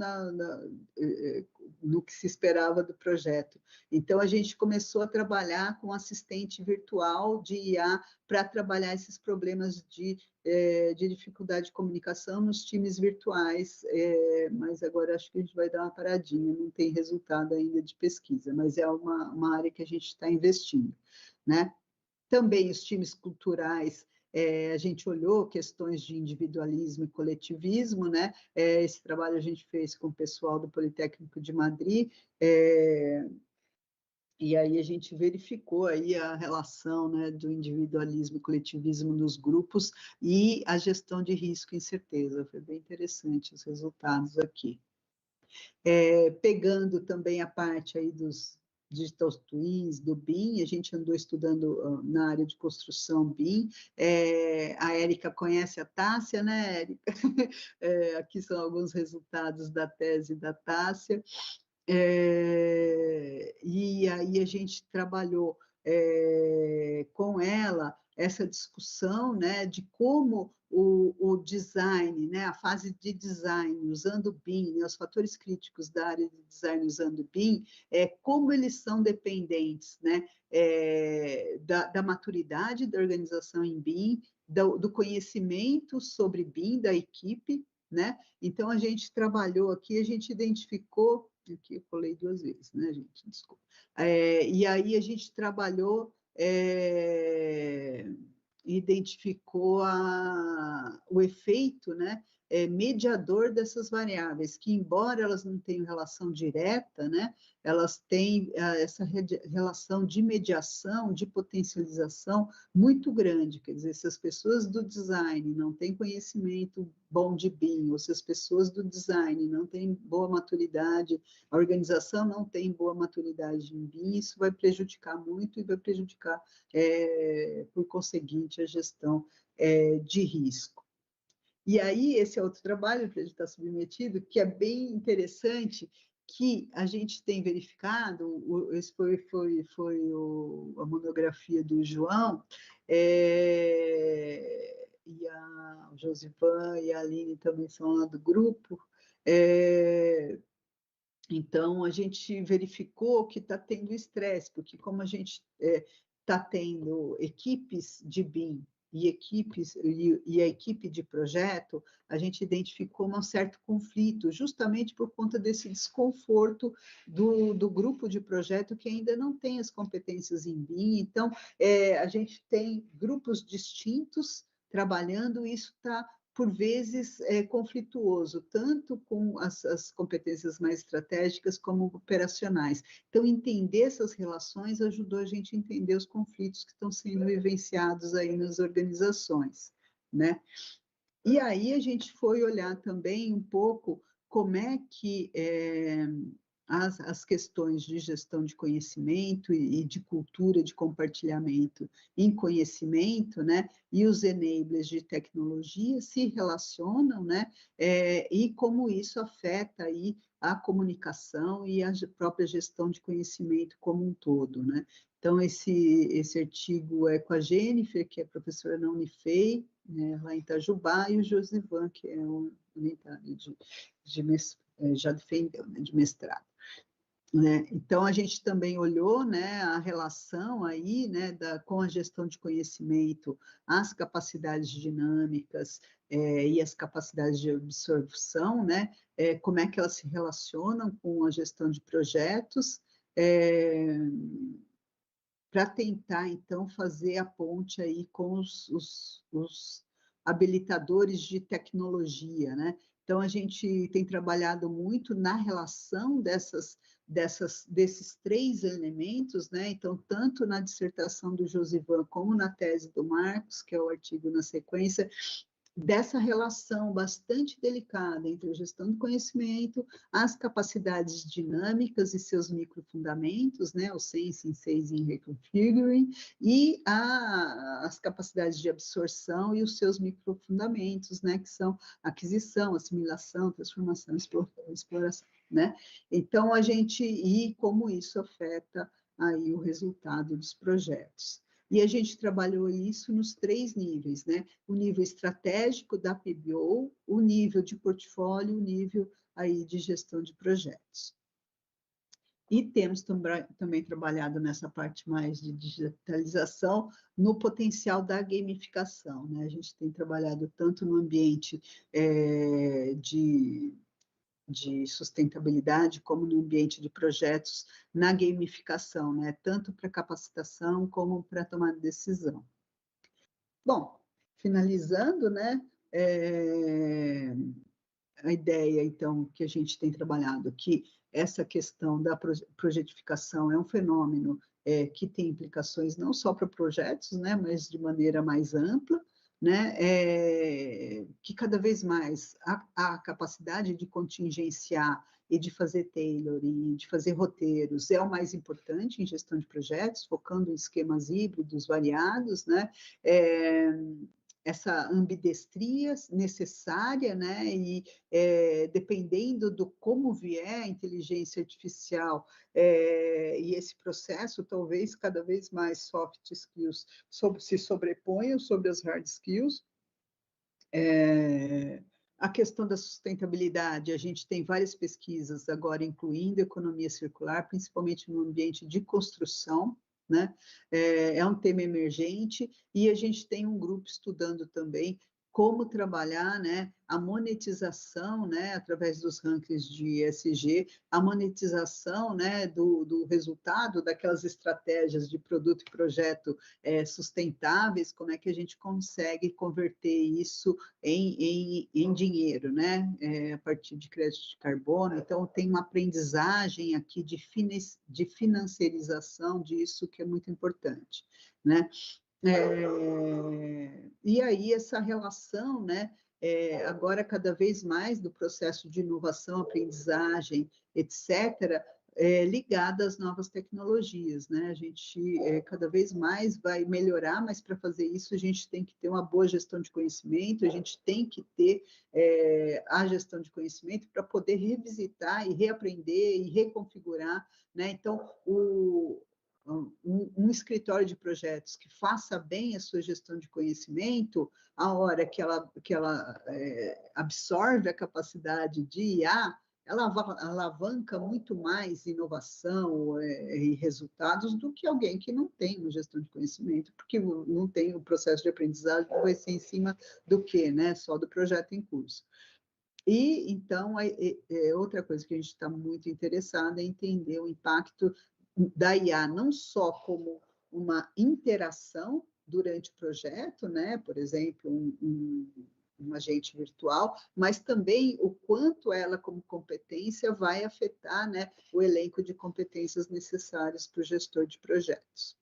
no que se esperava do projeto. Então, a gente começou a trabalhar com assistente virtual de IA para trabalhar esses problemas de dificuldade de comunicação nos times virtuais, mas agora acho que a gente vai dar uma paradinha, não tem resultado ainda de pesquisa, mas é uma área que a gente está investindo, né? Também os times culturais, a gente olhou questões de individualismo e coletivismo, né? Esse trabalho a gente fez com o pessoal do Politécnico de Madrid, e aí a gente verificou aí a relação, né, do individualismo e coletivismo nos grupos e a gestão de risco e incerteza. Foi bem interessante os resultados aqui. Pegando também a parte aí dos digital twins, do BIM, a gente andou estudando na área de construção BIM, a Érica conhece a Tássia, né, Érica? Aqui são alguns resultados da tese da Tássia, e aí a gente trabalhou com ela essa discussão, né, de como o design, né, a fase de design usando o BIM, né, os fatores críticos da área de design usando o BIM, como eles são dependentes, né, da maturidade da organização em BIM, do conhecimento sobre BIM da equipe, né? Então, a gente trabalhou aqui, a gente identificou, aqui eu colei 2 vezes, né, gente? Desculpa. E aí a gente trabalhou, identificou o efeito, né, mediador dessas variáveis, que embora elas não tenham relação direta, né, elas têm essa relação de mediação, de potencialização muito grande, quer dizer, se as pessoas do design não têm conhecimento bom de BIM, ou se as pessoas do design não têm boa maturidade, a organização não tem boa maturidade em BIM, isso vai prejudicar muito e vai prejudicar, por conseguinte, a gestão de risco. E aí, esse é outro trabalho que a gente está submetido, que é bem interessante, que a gente tem verificado, esse foi a monografia do João, e o Josivan e a Aline também são lá do grupo, então, a gente verificou que está tendo estresse, porque como a gente está tendo equipes de BIM e equipes e a equipe de projeto, a gente identificou um certo conflito, justamente por conta desse desconforto do grupo de projeto que ainda não tem as competências em BIM. Então, a gente tem grupos distintos trabalhando, e isso está, por vezes, conflituoso, tanto com as competências mais estratégicas como operacionais. Então, entender essas relações ajudou a gente a entender os conflitos que estão sendo vivenciados aí nas organizações, né? E aí a gente foi olhar também um pouco como é que as questões de gestão de conhecimento e de cultura de compartilhamento em conhecimento, né, e os enablers de tecnologia se relacionam, né, e como isso afeta aí a comunicação e a própria gestão de conhecimento como um todo, né. Então, esse artigo é com a Jennifer, que é professora na Unifei, né, lá em Itajubá, e o Josivan, que é um unitário já defendeu, né, de mestrado. Né? Então, a gente também olhou, né, a relação aí, né, com a gestão de conhecimento, as capacidades dinâmicas e as capacidades de absorção, né, como é que elas se relacionam com a gestão de projetos, para tentar, então, fazer a ponte aí com os habilitadores de tecnologia, né? Então, a gente tem trabalhado muito na relação desses três elementos, né? Então, tanto na dissertação do Josivan como na tese do Marcos, que é o artigo na sequência, dessa relação bastante delicada entre a gestão do conhecimento, as capacidades dinâmicas e seus microfundamentos, né, o sensing, phasing, reconfiguring, e as capacidades de absorção e os seus microfundamentos, né, que são aquisição, assimilação, transformação, exploração, né? Então, e como isso afeta aí o resultado dos projetos. E a gente trabalhou isso nos 3 níveis, né? O nível estratégico da PBO, o nível de portfólio, o nível aí de gestão de projetos. E temos também trabalhado nessa parte mais de digitalização, no potencial da gamificação, né? A gente tem trabalhado tanto no ambiente de sustentabilidade, como no ambiente de projetos, na gamificação, né? Tanto para capacitação como para tomar decisão. Bom, finalizando, né? A ideia, então, que a gente tem trabalhado, que essa questão da projetificação é um fenômeno que tem implicações não só para projetos, né? Mas de maneira mais ampla, né, que cada vez mais a capacidade de contingenciar e de fazer tailoring, de fazer roteiros, é o mais importante em gestão de projetos, focando em esquemas híbridos variados, né, essa ambidestria necessária, né, e dependendo do como vier a inteligência artificial e esse processo, talvez cada vez mais soft skills se sobreponham sobre as hard skills. A questão da sustentabilidade, a gente tem várias pesquisas agora, incluindo economia circular, principalmente no ambiente de construção, né? É um tema emergente, e a gente tem um grupo estudando também como trabalhar, né, a monetização, né, através dos rankings de ESG, a monetização, né, do resultado daquelas estratégias de produto e projeto sustentáveis, como é que a gente consegue converter isso em dinheiro, né, a partir de crédito de carbono. Então, tem uma aprendizagem aqui de financiarização disso que é muito importante, né? E aí essa relação, né, agora cada vez mais do processo de inovação, aprendizagem, etc., ligada às novas tecnologias, né? A gente cada vez mais vai melhorar, mas para fazer isso a gente tem que ter uma boa gestão de conhecimento, a gente tem que ter a gestão de conhecimento para poder revisitar e reaprender e reconfigurar, né? Então, um escritório de projetos que faça bem a sua gestão de conhecimento, a hora que ela absorve a capacidade de IA, ela alavanca muito mais inovação e resultados do que alguém que não tem uma gestão de conhecimento, porque não tem o processo de aprendizagem, vai ser em cima do quê, né? Só do projeto em curso. E, então, outra coisa que a gente está muito interessado é entender o impacto da IA, não só como uma interação durante o projeto, né? Por exemplo, um agente virtual, mas também o quanto ela, como competência, vai afetar, né, o elenco de competências necessárias para o gestor de projetos.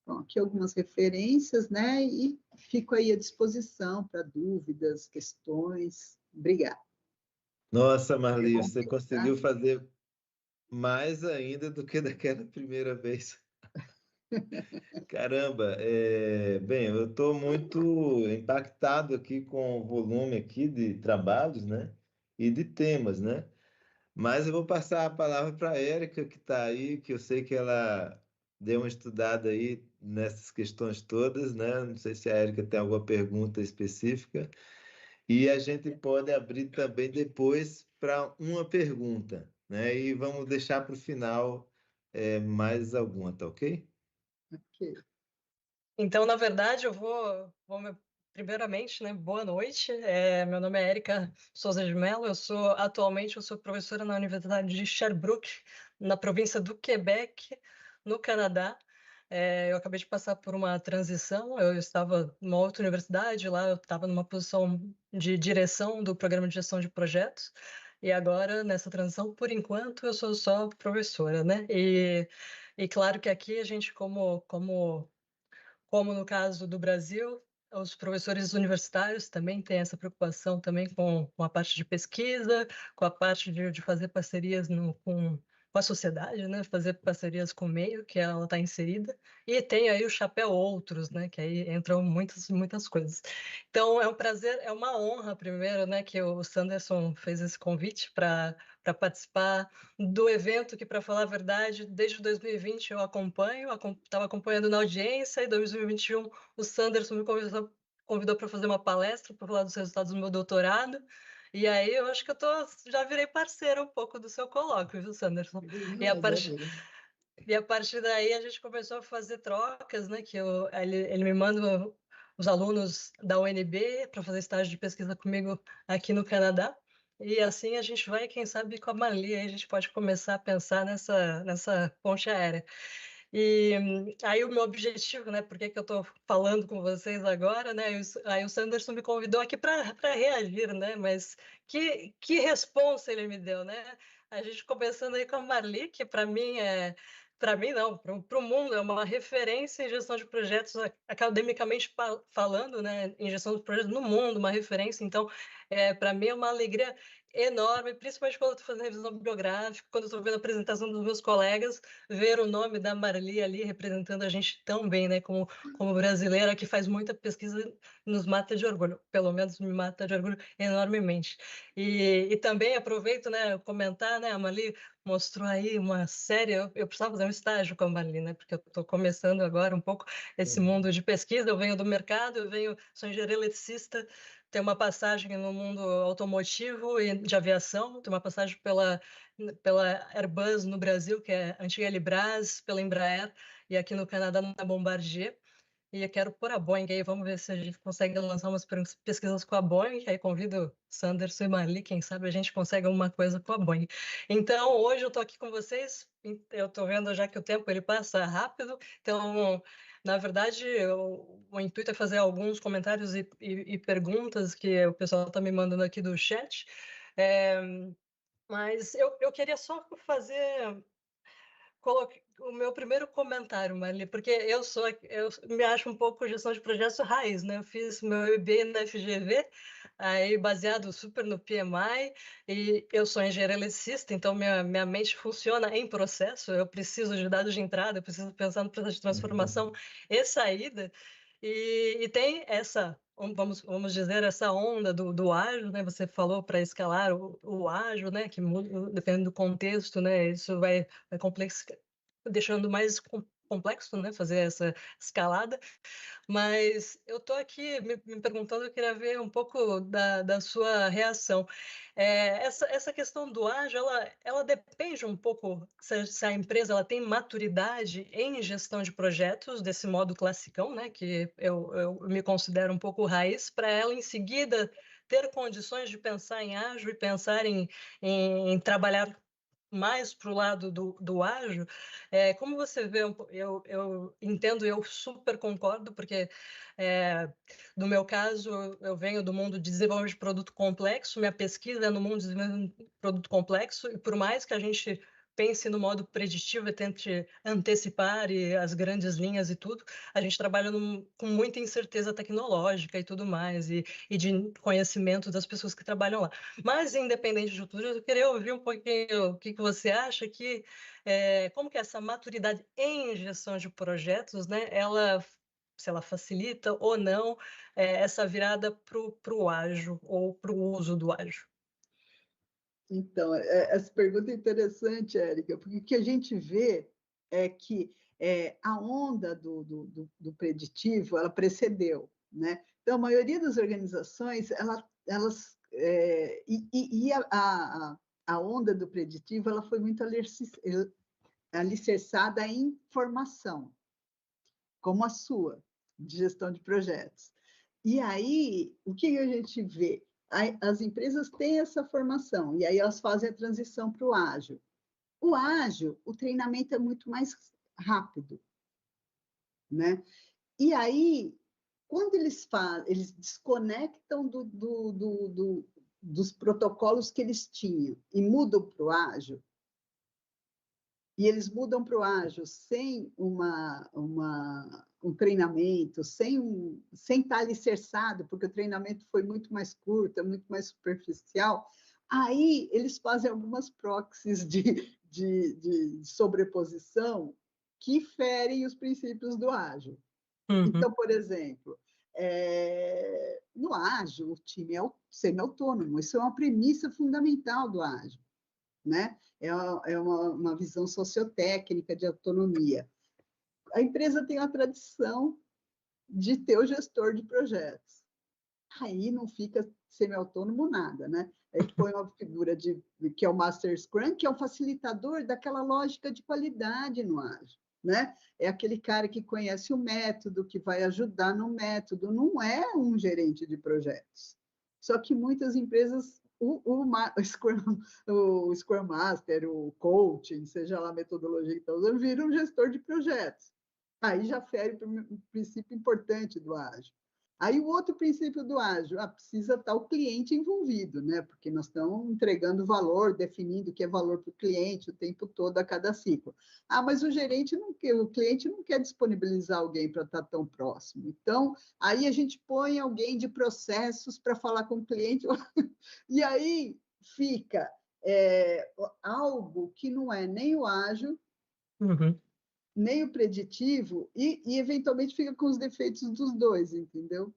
Bom, aqui algumas referências, né, e fico aí à disposição para dúvidas, questões. Obrigada. Nossa, Marli, você Tá? conseguiu fazer mais ainda do que daquela primeira vez. Caramba, bem, eu estou muito impactado aqui com o volume aqui de trabalhos, né? E de temas, né? Mas eu vou passar a palavra para a Érica, que está aí, que eu sei que ela deu uma estudada aí nessas questões todas, né? Não sei se a Érica tem alguma pergunta específica. E a gente pode abrir também depois para uma pergunta, né? E vamos deixar para o final mais alguma, tá ok? Ok. Então, na verdade, primeiramente, né, boa noite. Meu nome é Érica Souza de Mello. Atualmente eu sou professora na Universidade de Sherbrooke, na província do Quebec, no Canadá. Eu acabei de passar por uma transição. Eu estava numa outra universidade, lá eu estava numa posição de direção do programa de gestão de projetos. E agora, nessa transição, por enquanto, eu sou só professora, né? E claro que aqui a gente, como no caso do Brasil, os professores universitários também têm essa preocupação também com a parte de pesquisa, com a parte de fazer parcerias com a sociedade, né? Fazer parcerias com o meio que ela está inserida, e tem aí o chapéu outros, né? Que aí entram muitas coisas. Então é um prazer, é uma honra primeiro, né? Que o Sanderson fez esse convite para participar do evento que, para falar a verdade, desde 2020 eu estava acompanhando na audiência, e em 2021 o Sanderson me convidou para fazer uma palestra para falar dos resultados do meu doutorado. E aí eu acho que já virei parceira um pouco do seu colóquio, viu, Sanderson? E a partir daí a gente começou a fazer trocas, né? Ele me manda os alunos da UNB para fazer estágio de pesquisa comigo aqui no Canadá. E assim a gente vai, quem sabe, com a Marli, aí a gente pode começar a pensar nessa ponte aérea. E aí o meu objetivo, né? Por que eu estou falando com vocês agora, né? Aí o Sanderson me convidou aqui para reagir, né? Mas que responsa ele me deu, né? A gente começando aí com a Marli, que para mim para mim não, para o mundo é uma referência em gestão de projetos academicamente falando, né? Em gestão de projetos no mundo, uma referência. Então, para mim é uma alegria enorme, principalmente quando eu estou fazendo revisão bibliográfica, quando eu estou vendo a apresentação dos meus colegas, ver o nome da Marli ali representando a gente tão bem, né? Como brasileira que faz muita pesquisa, nos mata de orgulho, pelo menos me mata de orgulho enormemente. E também aproveito, né, comentar, né, a Marli mostrou aí uma série, eu precisava fazer um estágio com a Marli, né, porque eu estou começando agora um pouco esse mundo de pesquisa, eu venho do mercado, sou engenheira eletricista, tenho uma passagem no mundo automotivo e de aviação, tenho uma passagem pela Airbus no Brasil, que é a antiga Elibras, pela Embraer, e aqui no Canadá na Bombardier. E eu quero pôr a Boeing aí, vamos ver se a gente consegue lançar umas pesquisas com a Boeing, aí convido Sanderson e Marli, quem sabe a gente consegue alguma coisa com a Boeing. Então, hoje eu estou aqui com vocês, eu estou vendo já que o tempo ele passa rápido, então, na verdade, o intuito é fazer alguns comentários e perguntas que o pessoal está me mandando aqui do chat, mas eu queria só fazer o meu primeiro comentário, Marli, porque eu me acho um pouco gestão de projetos raiz, né? Eu fiz meu MBA na FGV, aí baseado super no PMI, e eu sou engenheira eletricista, então minha mente funciona em processo, eu preciso de dados de entrada, eu preciso pensar no processo de transformação e saída, e tem vamos dizer, essa onda do ágil, né? Você falou para escalar o ágil, né? Que muda, dependendo do contexto, né? Isso vai deixando mais complexo, né, fazer essa escalada, mas eu estou aqui me perguntando, eu queria ver um pouco da sua reação. Essa questão do ágil, ela depende um pouco se a empresa ela tem maturidade em gestão de projetos, desse modo classicão, né, que eu me considero um pouco raiz, para ela, em seguida, ter condições de pensar em ágil e pensar em trabalhar mais para o lado do ágil. Como você vê, eu entendo, eu super concordo, porque no meu caso, eu venho do mundo de desenvolvimento de produto complexo, minha pesquisa é no mundo de desenvolvimento de produto complexo, e por mais que a gente pense no modo preditivo e tente antecipar e as grandes linhas e tudo, a gente trabalha com muita incerteza tecnológica e tudo mais, e de conhecimento das pessoas que trabalham lá. Mas, independente de tudo, eu queria ouvir um pouquinho o que você acha como que essa maturidade em gestão de projetos, né, se ela facilita ou não essa virada para o ágil ou para o uso do ágil. Então, essa pergunta é interessante, Érica, porque o que a gente vê é que a onda do preditivo, ela precedeu, né? Então, a maioria das organizações, elas a onda do preditivo, ela foi muito alicerçada em formação, como a sua, de gestão de projetos. E aí, o que a gente vê? As empresas têm essa formação, e aí elas fazem a transição para o ágil. O ágil, o treinamento é muito mais rápido, né? E aí, quando eles desconectam dos protocolos que eles tinham e mudam para o ágil, e eles mudam para o ágil sem um treinamento, sem estar alicerçado, porque o treinamento foi muito mais curto, muito mais superficial, aí eles fazem algumas proxies de sobreposição que ferem os princípios do ágil. Uhum. Então, por exemplo, no ágil, o time é semi-autônomo, isso é uma premissa fundamental do ágil, né? É uma visão sociotécnica de autonomia. A empresa tem a tradição de ter o gestor de projetos. Aí não fica semi-autônomo nada, né? Aí põe uma figura que é o Master Scrum, que é o facilitador daquela lógica de qualidade no ágil, né? É aquele cara que conhece o método, que vai ajudar no método, não é um gerente de projetos. Só que muitas empresas o Scrum Master, o coaching, seja lá a metodologia que está usando, vira um gestor de projetos. Aí já fere um princípio importante do ágil. Aí o outro princípio do ágil, precisa estar o cliente envolvido, né? Porque nós estamos entregando valor, definindo o que é valor para o cliente o tempo todo, a cada ciclo. Mas o gerente não quer, o cliente não quer disponibilizar alguém para estar tão próximo. Então, aí a gente põe alguém de processos para falar com o cliente, e aí fica algo que não é nem o ágil, Uhum. nem o preditivo, e eventualmente fica com os defeitos dos dois, entendeu?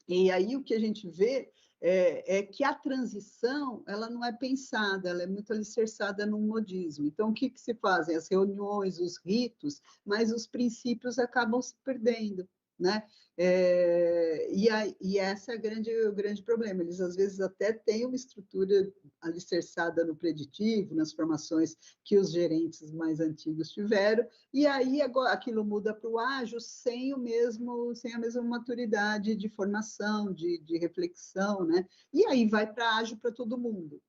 E aí o que a gente vê é que a transição ela não é pensada, ela é muito alicerçada no modismo. Então, o que se fazem? As reuniões, os ritos, mas os princípios acabam se perdendo, né? E esse é o grande problema. Eles, às vezes, até têm uma estrutura alicerçada no preditivo, nas formações que os gerentes mais antigos tiveram, e aí agora aquilo muda para o ágil sem a mesma maturidade de formação, de reflexão, né? E aí vai para ágil para todo mundo.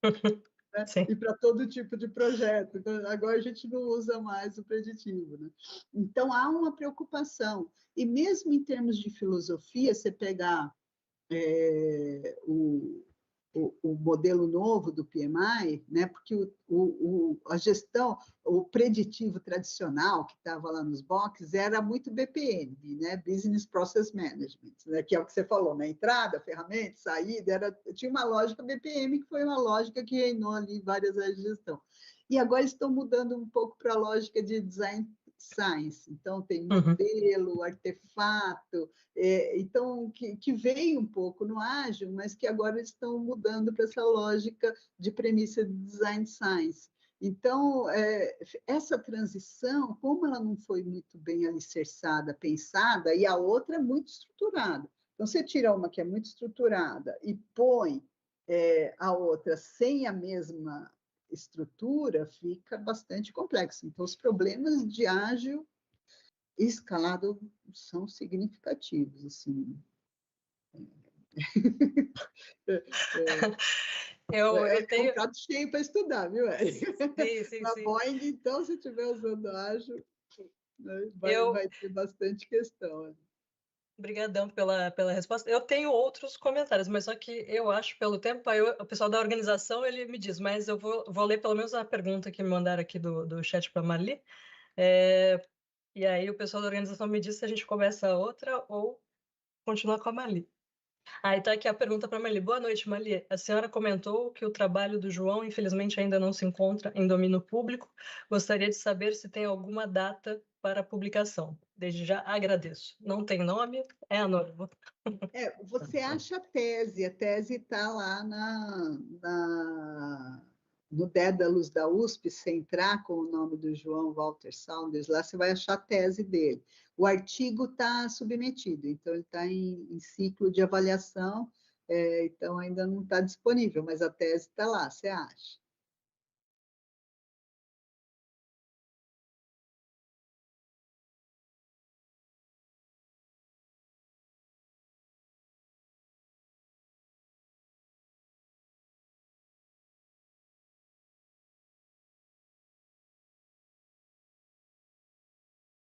Né? E para todo tipo de projeto. Então, agora a gente não usa mais o preditivo, né? Então, há uma preocupação. E mesmo em termos de filosofia, você pegar o modelo novo do PMI, né? Porque a gestão, o preditivo tradicional que estava lá nos boxes era muito BPM, né? Business Process Management, né? Que é o que você falou, né? Entrada, ferramenta, saída, tinha uma lógica BPM que foi uma lógica que reinou ali em várias áreas de gestão. E agora estão mudando um pouco para a lógica de design science. Então, tem modelo, artefato, então, que veio um pouco no ágil, mas que agora estão mudando para essa lógica de premissa de design science. Então, essa transição, como ela não foi muito bem alicerçada, pensada, e a outra é muito estruturada. Então, você tira uma que é muito estruturada e põe a outra sem a mesma estrutura, fica bastante complexo. Então, os problemas de ágil escalado são significativos, assim. Eu tenho... um prato cheio para estudar, viu, Érica? Sim, Na sim. Boeing, então, se estiver usando ágil, né, Eu... vai ter bastante questão. Obrigadão pela resposta. Eu tenho outros comentários, mas só que eu acho, pelo tempo, aí o pessoal da organização, ele me diz, mas eu vou ler pelo menos a pergunta que me mandaram aqui do chat para a Marli. E aí o pessoal da organização me diz se a gente começa outra ou continua com a Marli. Aí tá aqui a pergunta para a Marli. Boa noite, Marli. A senhora comentou que o trabalho do João, infelizmente, ainda não se encontra em domínio público. Gostaria de saber se tem alguma data para a publicação. Desde já agradeço. Não tem nome, é anônimo. Você acha a tese está lá no Dédalus da USP, se entrar com o nome do João Walter Saunders, lá você vai achar a tese dele. O artigo está submetido, então ele está em ciclo de avaliação, então ainda não está disponível, mas a tese está lá, você acha?